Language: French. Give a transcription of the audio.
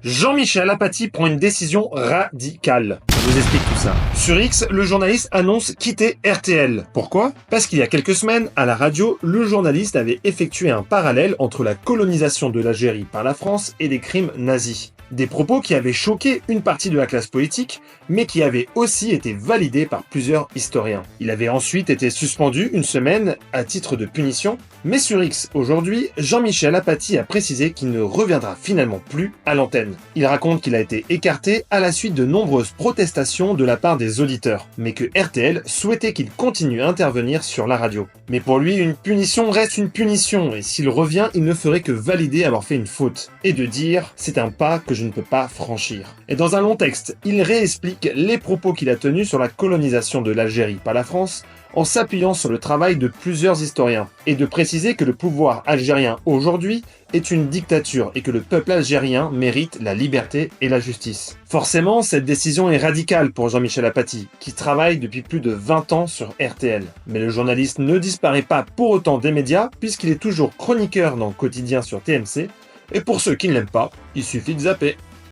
Jean-Michel Apathy prend une décision radicale. Je vous explique tout ça. Sur X, le journaliste annonce quitter RTL. Pourquoi? Parce qu'il y a quelques semaines, à la radio, le journaliste avait effectué un parallèle entre la colonisation de l'Algérie par la France et des crimes nazis. Des propos qui avaient choqué une partie de la classe politique, mais qui avaient aussi été validés par plusieurs historiens. Il avait ensuite été suspendu une semaine à titre de punition, mais sur X, aujourd'hui, Jean-Michel Apathy a précisé qu'il ne reviendra finalement plus à l'antenne. Il raconte qu'il a été écarté à la suite de nombreuses protestations de la part des auditeurs, mais que RTL souhaitait qu'il continue à intervenir sur la radio. Mais pour lui, une punition reste une punition, et s'il revient, il ne ferait que valider avoir fait une faute, et de dire « c'est un pas que je ne peux pas franchir ». Et dans un long texte, il réexplique les propos qu'il a tenus sur la colonisation de l'Algérie par la France, en s'appuyant sur le travail de plusieurs historiens, et de préciser que le pouvoir algérien aujourd'hui est une dictature et que le peuple algérien mérite la liberté et la justice. Forcément, cette décision est radicale pour Jean-Michel Apathy, qui travaille depuis plus de 20 ans sur RTL. Mais le journaliste ne disparaît pas pour autant des médias, puisqu'il est toujours chroniqueur dans Quotidien sur TMC, et pour ceux qui ne l'aiment pas, il suffit de zapper.